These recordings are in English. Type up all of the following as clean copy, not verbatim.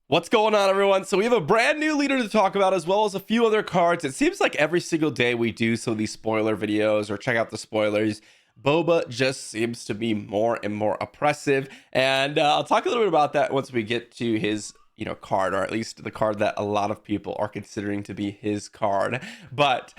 What's going on, everyone? So we have a brand new leader to talk about, as well as a few other cards. It seems like every single day we do some of these spoiler videos or check out the spoilers, Boba just seems to be more and more oppressive. And I'll talk a little bit about that once we get to his card, or at least the card that a lot of people are considering to be his card. But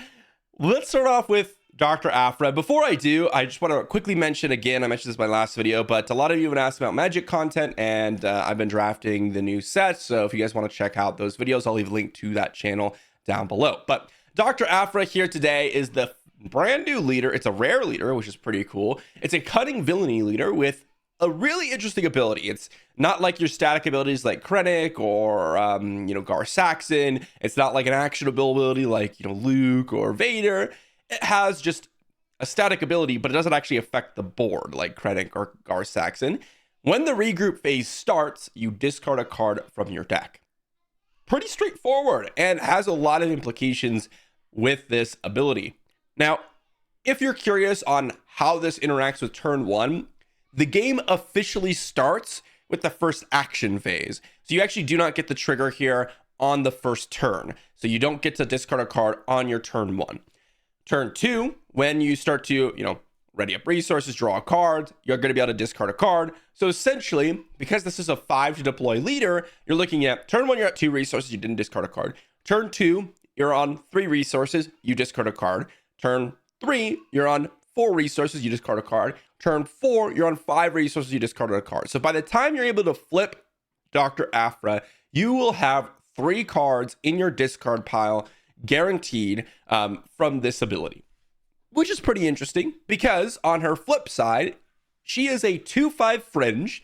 let's start off with Dr. Afra. Before I do, I just want to quickly mention again, I mentioned this in my last video, but a lot of you have been asking about Magic content, and I've been drafting the new set. So if you guys want to check out those videos, I'll leave a link to that channel down below. But Dr. Afra here today is the brand new leader. It's a rare leader, which is pretty cool. It's a cutting villainy leader with a really interesting ability. It's not like your static abilities like Krennic or Gar Saxon. It's not like an actionable ability like Luke or Vader. It has just a static ability, but it doesn't actually affect the board like Krennic or Gar Saxon. When the regroup phase starts, you discard a card from your deck. Pretty straightforward and has a lot of implications with this ability. Now, if you're curious on how this interacts with turn one, the game officially starts with the first action phase. So you actually do not get the trigger here on the first turn. So you don't get to discard a card on your turn one. Turn two, when you start to, ready up resources, draw a card, you're going to be able to discard a card. So essentially, because this is a 5 to deploy leader, you're looking at turn one, you're at 2 resources, you didn't discard a card. Turn two, you're on 3 resources, you discard a card. Turn 3, you're on 4 resources, you discard a card. Turn 4, you're on 5 resources, you discarded a card. So by the time you're able to flip Dr. Afra, you will have 3 cards in your discard pile guaranteed from this ability, which is pretty interesting because on her flip side, she is a 2/5 fringe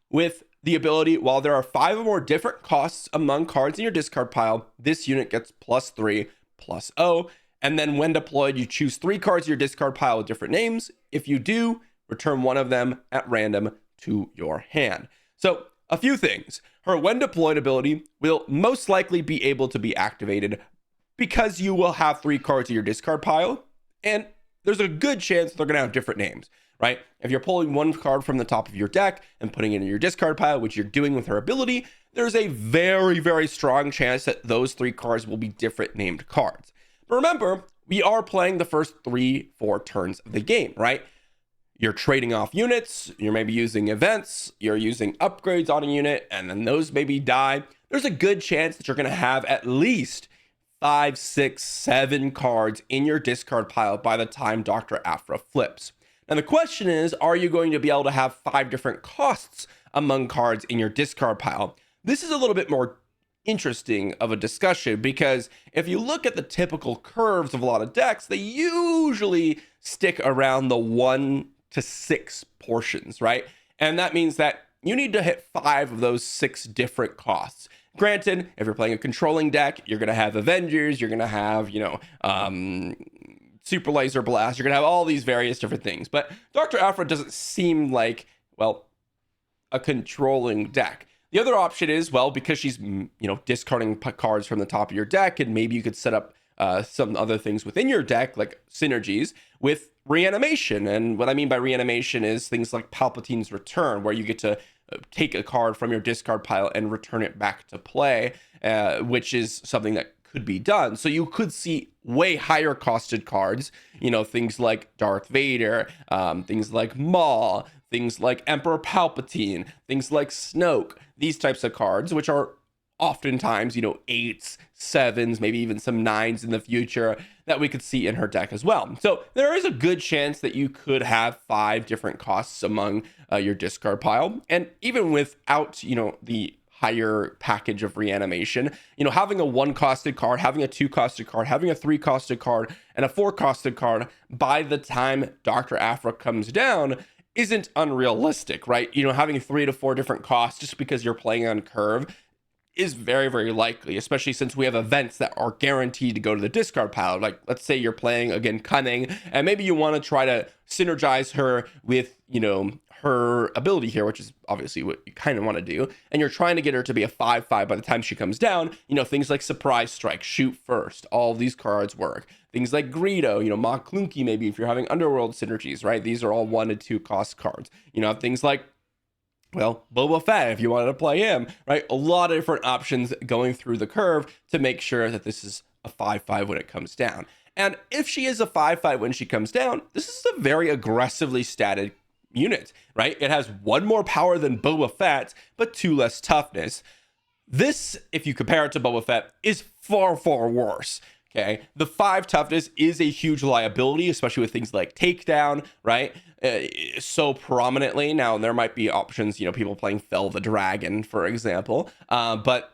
with the ability, while there are 5 or more different costs among cards in your discard pile, this unit gets +3/+0. And then when deployed, you choose 3 cards in your discard pile with different names. If you do, return one of them at random to your hand. So a few things. Her when deployed ability will most likely be able to be activated because you will have 3 cards in your discard pile, and there's a good chance they're going to have different names, right? If you're pulling one card from the top of your deck and putting it in your discard pile, which you're doing with her ability, there's a very, very strong chance that those 3 cards will be different named cards. But remember, we are playing the first 3-4 turns of the game, right? You're trading off units, you're maybe using events, you're using upgrades on a unit, and then those maybe die. There's a good chance that you're going to have at least 5, 6, 7 cards in your discard pile by the time Dr. Afra flips. Now the question is, are you going to be able to have 5 different costs among cards in your discard pile? This is a little bit more interesting of a discussion because if you look at the typical curves of a lot of decks, they usually stick around the 1 to 6 portions, right? And that means that you need to hit 5 of those 6 different costs. Granted, if you're playing a controlling deck, you're going to have Avengers, you're going to have, Super Laser Blast, you're going to have all these various different things. But Dr. Afra doesn't seem like, a controlling deck. The other option is, because she's, discarding cards from the top of your deck, and maybe you could set up some other things within your deck, like synergies with reanimation. And what I mean by reanimation is things like Palpatine's Return, where you get to take a card from your discard pile and return it back to play, which is something that could be done. So you could see way higher costed cards, things like Darth Vader, things like Maul, things like Emperor Palpatine, things like Snoke, these types of cards, which are oftentimes, 8s, 7s, maybe even some 9s in the future that we could see in her deck as well. So there is a good chance that you could have 5 different costs among your discard pile. And even without, the higher package of reanimation, having a 1 costed card, having a 2 costed card, having a 3 costed card, and a 4 costed card by the time Dr. Afra comes down isn't unrealistic, right? Having 3 to 4 different costs just because you're playing on curve is very, very likely, especially since we have events that are guaranteed to go to the discard pile. Like, let's say you're playing, again, Cunning, and maybe you want to try to synergize her with, her ability here, which is obviously what you kind of want to do, and you're trying to get her to be a 5/5 by the time she comes down. Things like Surprise Strike, Shoot First, all these cards work. Things like Greedo, Mach Clunky, maybe if you're having Underworld synergies, right? These are all 1 to 2 cost cards. Things like Well, Boba Fett, if you wanted to play him, right? A lot of different options going through the curve to make sure that this is a 5/5 when it comes down. And if she is a 5/5 when she comes down, this is a very aggressively statted unit, right? It has one more power than Boba Fett, but two less toughness. This, if you compare it to Boba Fett, is far, far worse. Okay, the 5 toughness is a huge liability, especially with things like takedown, right? So prominently. Now, there might be options, people playing Fell the Dragon, for example, but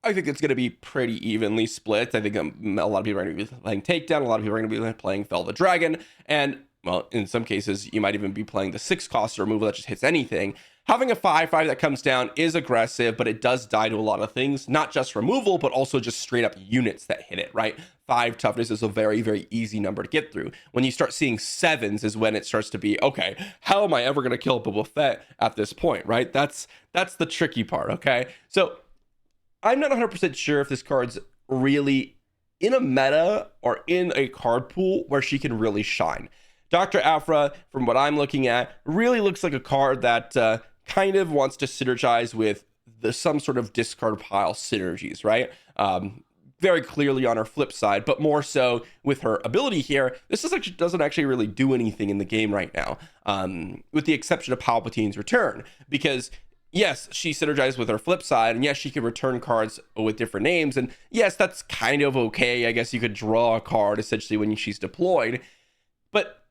I think it's going to be pretty evenly split. I think a lot of people are going to be playing takedown, a lot of people are going to be playing Fell the Dragon, and well, in some cases, you might even be playing the 6-cost removal that just hits anything. Having a 5/5 that comes down is aggressive, but it does die to a lot of things, not just removal, but also just straight up units that hit it, right? 5 toughness is a very, very easy number to get through. When you start seeing 7s is when it starts to be, okay, how am I ever going to kill Boba Fett at this point, right? That's the tricky part, okay? So I'm not 100% sure if this card's really in a meta or in a card pool where she can really shine. Dr. Afra, from what I'm looking at, really looks like a card that kind of wants to synergize with some sort of discard pile synergies, right? Very clearly on her flip side, but more so with her ability here. This doesn't actually really do anything in the game right now, with the exception of Palpatine's return, because yes, she synergized with her flip side, and yes, she can return cards with different names, and yes, that's kind of okay. I guess you could draw a card essentially when she's deployed, but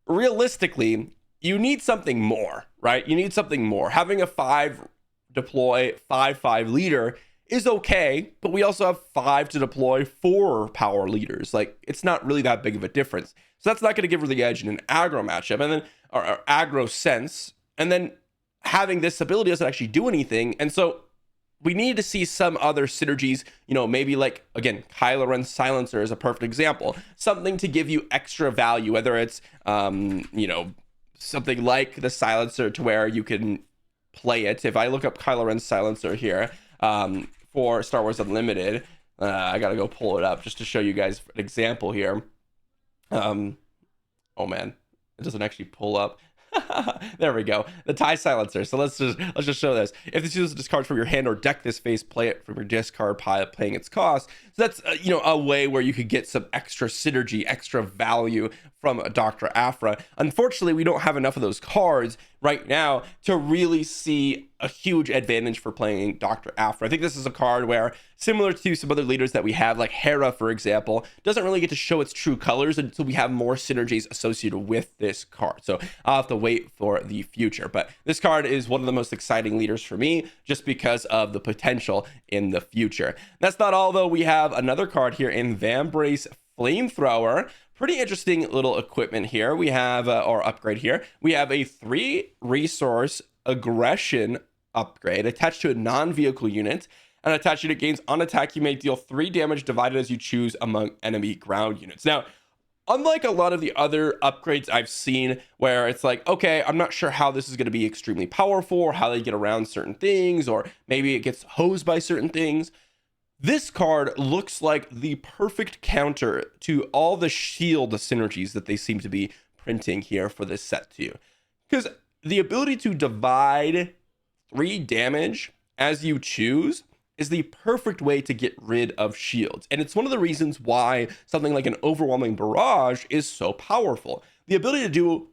realistically, you need something more, right? You need something more. Having a 5 deploy 5/5 leader is okay, but we also have 5 to deploy 4 power leaders. Like, it's not really that big of a difference. So that's not going to give her the edge in an aggro matchup, and then or aggro sense. And then having this ability doesn't actually do anything. And so we need to see some other synergies, maybe like, again, Kylo Ren's silencer is a perfect example. Something to give you extra value, whether it's, something like the silencer to where you can play it. If I look up Kylo Ren's silencer here for Star Wars Unlimited, I got to go pull it up just to show you guys an example here. Oh man, it doesn't actually pull up. There we go. The tie silencer. So let's just show this. If this uses discard from your hand or deck this face, play it from your discard pile, paying its cost. So that's a way where you could get some extra synergy, extra value from Dr. Afra. Unfortunately, we don't have enough of those cards right now to really see a huge advantage for playing Dr. Afra. I think this is a card where, similar to some other leaders that we have, like Hera, for example, doesn't really get to show its true colors until we have more synergies associated with this card. So I'll have to wait for the future. But this card is one of the most exciting leaders for me, just because of the potential in the future. That's not all, though. We have another card here in Vrace Flamethrower. Pretty interesting little equipment here. We have, or upgrade here. We have a 3 resource aggression upgrade attached to a non-vehicle unit. An attached unit gains on attack. You may deal 3 damage divided as you choose among enemy ground units. Now, unlike a lot of the other upgrades I've seen where it's like, okay, I'm not sure how this is going to be extremely powerful or how they get around certain things, or maybe it gets hosed by certain things. This card looks like the perfect counter to all the shield synergies that they seem to be printing here for this set too. Because the ability to divide 3 damage as you choose is the perfect way to get rid of shields. And it's one of the reasons why something like an overwhelming barrage is so powerful. The ability to do,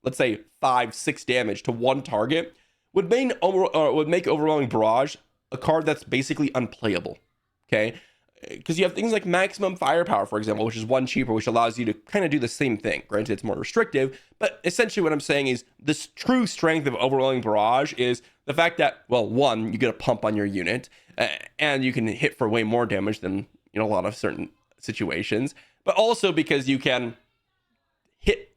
let's say 5-6 damage to one target would make overwhelming barrage a card that's basically unplayable. Okay, because you have things like maximum firepower, for example, which is 1 cheaper, which allows you to kind of do the same thing. Granted, it's more restrictive, but essentially what I'm saying is this true strength of overwhelming barrage is the fact that, well, 1, you get a pump on your unit, and you can hit for way more damage than a lot of certain situations, but also because you can hit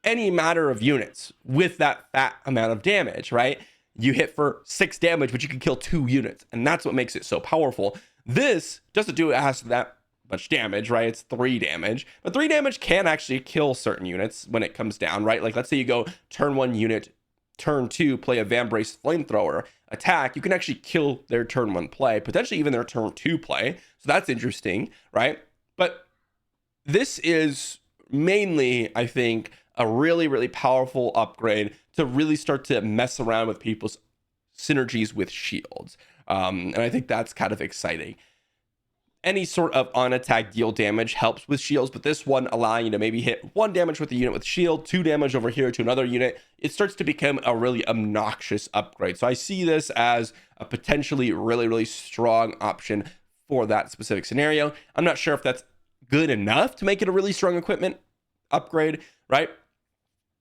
any matter of units with that fat amount of damage, right? You hit for 6 damage, but you can kill 2 units, and that's what makes it so powerful. This doesn't do it has that much damage, right? It's 3 damage, but 3 damage can actually kill certain units when it comes down, right? Like, let's say you go turn 1 unit, turn 2, play a Vrace Flamethrower attack, you can actually kill their turn 1 play, potentially even their turn 2 play. So that's interesting, right? But this is mainly, I think, a really, really powerful upgrade to really start to mess around with people's synergies with shields. And I think that's kind of exciting. Any sort of on attack deal damage helps with shields, but this one allowing you to maybe hit 1 damage with the unit with shield, 2 damage over here to another unit, it starts to become a really obnoxious upgrade. So I see this as a potentially really, really strong option for that specific scenario. I'm not sure if that's good enough to make it a really strong equipment upgrade, right?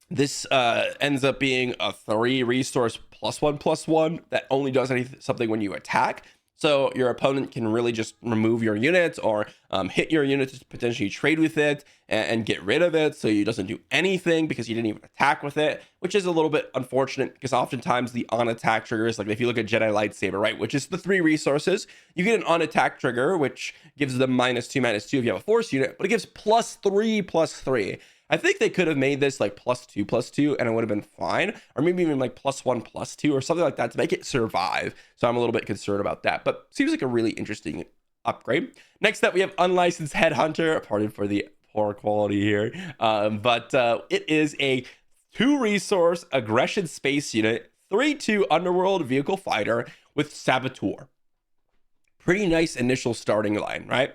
This ends up being a 3 resource +1/+1 that only does something when you attack. So your opponent can really just remove your unit or hit your unit to potentially trade with it and get rid of it. So it doesn't do anything because you didn't even attack with it, which is a little bit unfortunate because oftentimes the on attack triggers, like if you look at Jedi Lightsaber, right, which is the 3 resources, you get an on attack trigger, which gives them -2/-2 if you have a force unit, but it gives +3/+3. I think they could have made this like +2/+2 and it would have been fine, or maybe even like +1/+2 or something like that to make it survive. So I'm a little bit concerned about that, but seems like a really interesting upgrade. Next up, we have Unlicensed Headhunter. Pardon for the poor quality here, but it is a 2 resource aggression space unit, 3/2 underworld vehicle fighter with Saboteur. Pretty nice initial starting line, right?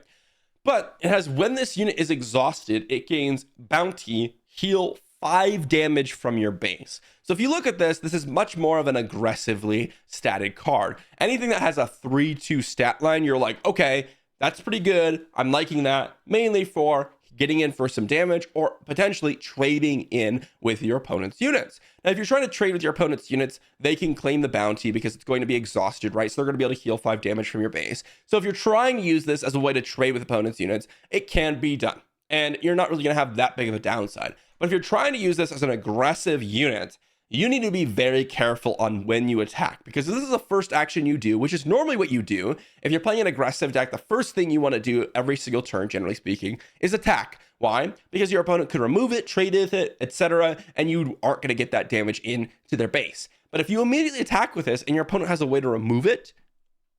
But it has, when this unit is exhausted, it gains bounty, heal 5 damage from your base. So if you look at this, this is much more of an aggressively statted card. Anything that has a 3/2 stat line, you're like, okay, that's pretty good. I'm liking that, mainly for getting in for some damage or potentially trading in with your opponent's units. Now, if you're trying to trade with your opponent's units, they can claim the bounty because it's going to be exhausted, right? So they're going to be able to heal 5 damage from your base. So if you're trying to use this as a way to trade with opponent's units, it can be done. And you're not really going to have that big of a downside. But if you're trying to use this as an aggressive unit, you need to be very careful on when you attack, because this is the first action you do, which is normally what you do. If you're playing an aggressive deck, the first thing you want to do every single turn, generally speaking, is attack. Why? Because your opponent could remove it, trade with it, etc., and you aren't going to get that damage into their base. But if you immediately attack with this and your opponent has a way to remove it,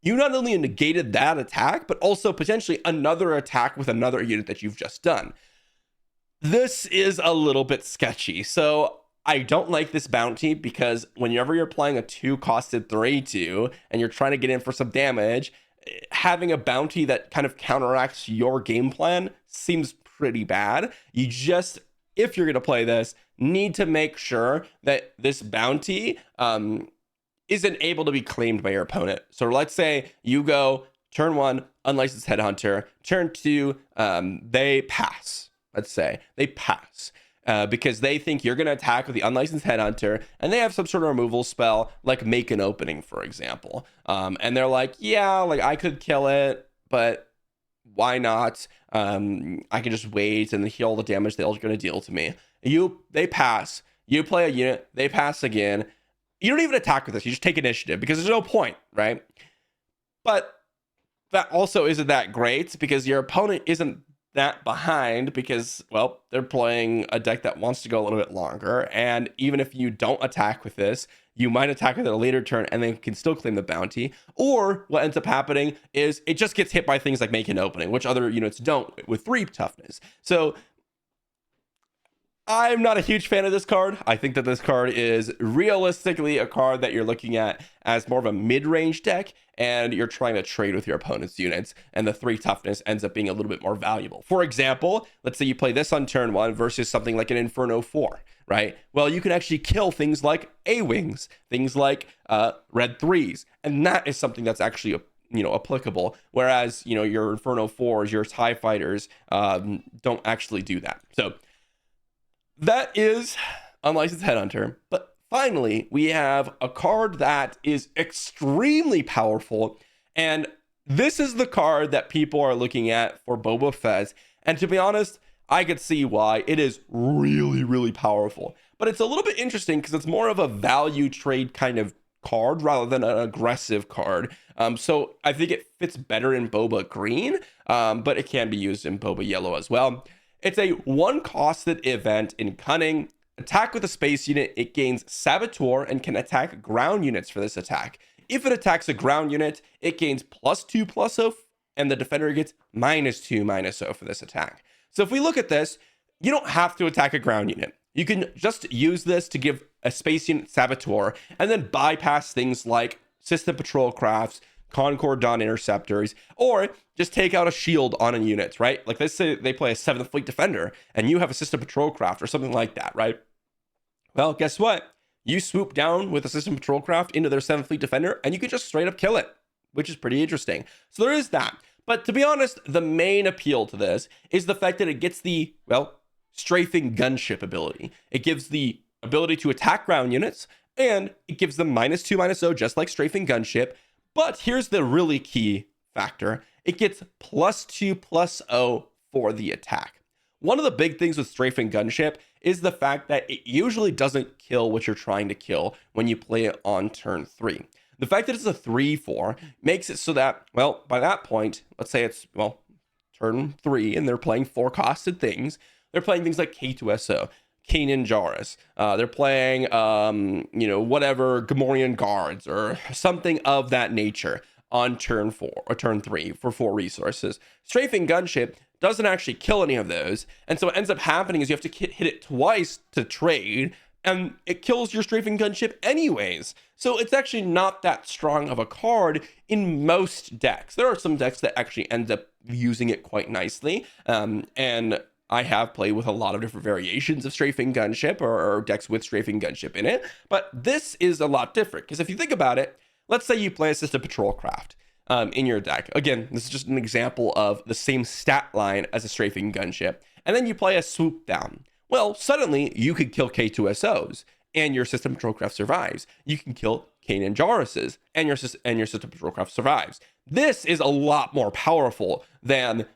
you not only negated that attack, but also potentially another attack with another unit that you've just done. This is a little bit sketchy. So I don't like this bounty because whenever you're playing a 2-costed 3/2 and you're trying to get in for some damage, having a bounty that kind of counteracts your game plan seems pretty bad. You just, if you're going to play this, need to make sure that this bounty isn't able to be claimed by your opponent. So let's say you go turn 1, Unlicensed Headhunter, turn 2, they pass. Let's say they pass. Because they think you're going to attack with the Unlicensed Headhunter, and they have some sort of removal spell, like Make an Opening, for example. And they're like, yeah, like I could kill it, but why not? I can just wait and heal all the damage they're going to deal to me. They pass. You play a unit, they pass again. You don't even attack with this. You just take initiative because there's no point, right? But that also isn't that great because your opponent isn't that behind because, well, they're playing a deck that wants to go a little bit longer. And even if you don't attack with this, you might attack with it a later turn and then can still claim the bounty. Or what ends up happening is it just gets hit by things like Make an Opening, which other units don't with 3 toughness. So I'm not a huge fan of this card. I think that this card is realistically a card that you're looking at as more of a mid-range deck, and you're trying to trade with your opponent's units, and the 3 toughness ends up being a little bit more valuable. For example, let's say you play this on turn 1 versus something like an Inferno 4, right? Well, you can actually kill things like A-Wings, things like Red 3s, and that is something that's actually applicable, whereas your Inferno 4s, your TIE fighters don't actually do that. So that is Unlicensed Headhunter. But finally, we have a card that is extremely powerful. And this is the card that people are looking at for Boba Fett. And to be honest, I could see why. It is really, really powerful. But it's a little bit interesting because it's more of a value trade kind of card rather than an aggressive card. So I think it fits better in Boba Green, but it can be used in Boba Yellow as well. It's a 1-costed event in Cunning. Attack with a space unit, it gains Saboteur and can attack ground units for this attack. If it attacks a ground unit, it gains +2/+0, and the defender gets -2/-0 for this attack. So if we look at this, you don't have to attack a ground unit. You can just use this to give a space unit saboteur and then bypass things like system patrol crafts, Concord Dawn interceptors, or just take out a shield on a unit, right? Like let's say they play a 7th Fleet Defender and you have a system patrol craft or something like that, right? Well, guess what? You swoop down with a system patrol craft into their 7th Fleet Defender and you can just straight up kill it, which is pretty interesting. So there is that. But to be honest, the main appeal to this is the fact that it gets the, well, strafing gunship ability. It gives the ability to attack ground units, and it gives them -2/-0, just like strafing gunship. But here's the really key factor. It gets +2/+0 for the attack. One of the big things with strafing gunship is the fact that it usually doesn't kill what you're trying to kill when you play it on turn 3. The fact that it's a 3/4 makes it so that, well, by that point, let's say it's, well, turn 3 and they're playing 4 costed things. They're playing things like K2SO, Kanan Jarrus. They're playing, whatever, Gamorrean Guards or something of that nature on turn 4 or turn 3 for 4 resources. Strafing gunship doesn't actually kill any of those. And so what ends up happening is you have to hit it twice to trade, and it kills your strafing gunship anyways. So it's actually not that strong of a card in most decks. There are some decks that actually end up using it quite nicely. And I have played with a lot of different variations of strafing gunship or decks with strafing gunship in it. But this is a lot different because if you think about it, let's say you play a system patrol craft in your deck. Again, this is just an example of the same stat line as a strafing gunship. And then you play a swoop down. Well, suddenly you could kill K2SOs and your system patrol craft survives. You can kill Kanan Jarrus's and your system patrol craft survives. This is a lot more powerful than,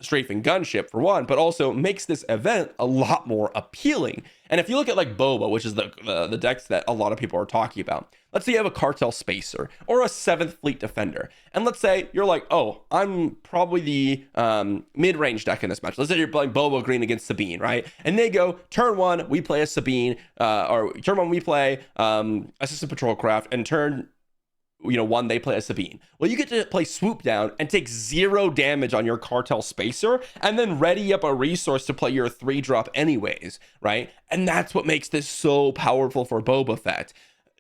strafing gunship for one, but also makes this event a lot more appealing. And if you look at like Boba, which is the decks that a lot of people are talking about, let's say you have a Cartel Spacer or a 7th Fleet Defender, and let's say you're like, oh, I'm probably the mid-range deck in this match. Let's say you're playing Boba Green against Sabine, right? And they go, turn 1, we play a Sabine, or turn 1, we play Assistant Patrol Craft, and turn 1, they play a Sabine. Well, you get to play Swoop Down and take 0 damage on your Cartel Spacer and then ready up a resource to play your 3-drop anyways, right? And that's what makes this so powerful for Boba Fett.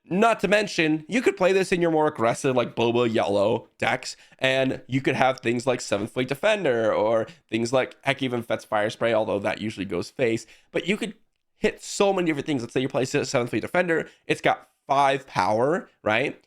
Not to mention, you could play this in your more aggressive, like Boba Yellow decks, and you could have things like 7th Fleet Defender or things like, heck, even Fett's Fire Spray, although that usually goes face. But you could hit so many different things. Let's say you play 7th Fleet Defender, it's got 5 power, right?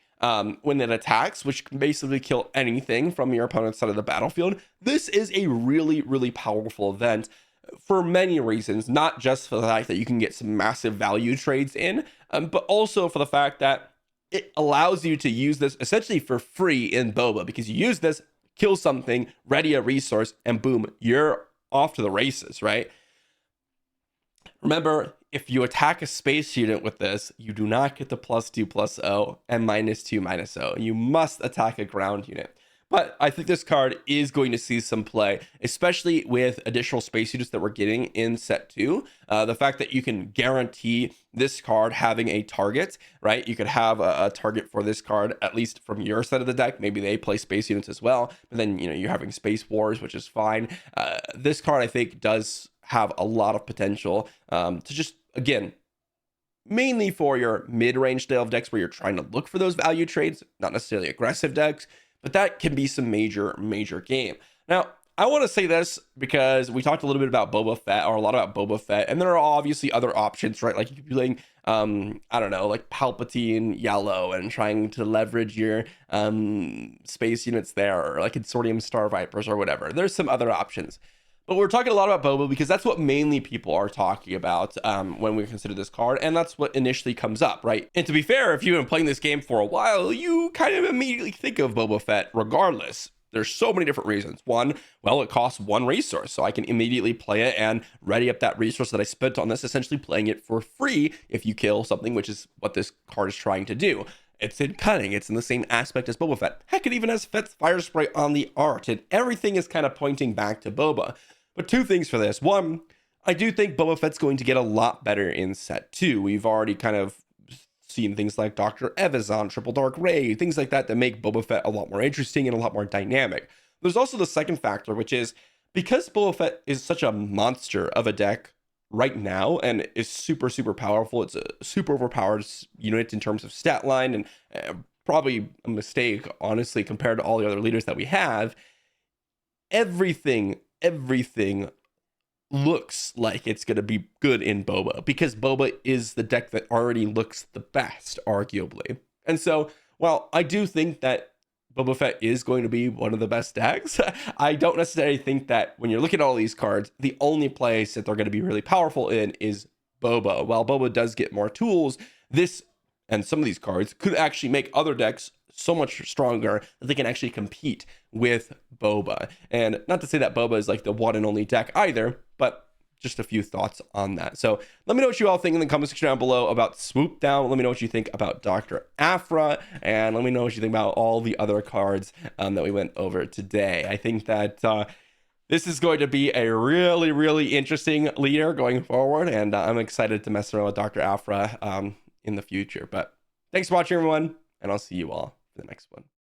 When it attacks, which can basically kill anything from your opponent's side of the battlefield. This is a really, really powerful event for many reasons, not just for the fact that you can get some massive value trades in, but also for the fact that it allows you to use this essentially for free in Boba, because you use this, kill something, ready a resource, and boom, you're off to the races, right? Remember, if you attack a space unit with this, you do not get the +2/+0 and -2/-0. You must attack a ground unit. But I think this card is going to see some play, especially with additional space units that we're getting in set 2. The fact that you can guarantee this card having a target, right? You could have a target for this card, at least from your side of the deck. Maybe they play space units as well, but then, you're having Space Wars, which is fine. This card, I think, does have a lot of potential to just, again, mainly for your mid-range style of decks where you're trying to look for those value trades, not necessarily aggressive decks, but that can be some major game. Now, I want to say this because we talked a little bit about Boba Fett, or a lot about Boba Fett, and there are obviously other options, right? Like you could be playing, I don't know, like Palpatine Yellow and trying to leverage your space units there, or like Consortium Star Vipers or whatever. There's some other options. But we're talking a lot about Boba because that's what mainly people are talking about when we consider this card, and that's what initially comes up, right? And to be fair, if you've been playing this game for a while, you kind of immediately think of Boba Fett regardless. There's so many different reasons. One, well, it costs 1 resource, so I can immediately play it and ready up that resource that I spent on this, essentially playing it for free if you kill something, which is what this card is trying to do. It's in cunning. It's in the same aspect as Boba Fett. Heck, it even has Fett's Fire Spray on the art, and everything is kind of pointing back to Boba. But 2 things for this. One, I do think Boba Fett's going to get a lot better in set 2. We've already kind of seen things like Dr. Evazan, Triple Dark Ray, things like that make Boba Fett a lot more interesting and a lot more dynamic. There's also the second factor, which is because Boba Fett is such a monster of a deck right now and is super powerful. It's a super overpowered unit in terms of stat line, and probably a mistake, honestly, compared to all the other leaders that we have. Everything looks like it's going to be good in Boba, because Boba is the deck that already looks the best, arguably. And so, while I do think that Boba Fett is going to be one of the best decks, I don't necessarily think that when you're looking at all these cards, the only place that they're going to be really powerful in is Boba. While Boba does get more tools, this and some of these cards could actually make other decks so much stronger that they can actually compete with Boba. And not to say that Boba is like the one and only deck either, but just a few thoughts on that. So let me know what you all think in the comment section down below about Swoop Down. Let me know what you think about Dr. Afra, and let me know what you think about all the other cards that we went over today. I think that this is going to be a really interesting leader going forward, and I'm excited to mess around with Dr. Afra in the future. But thanks for watching, everyone, and I'll see you all for the next one.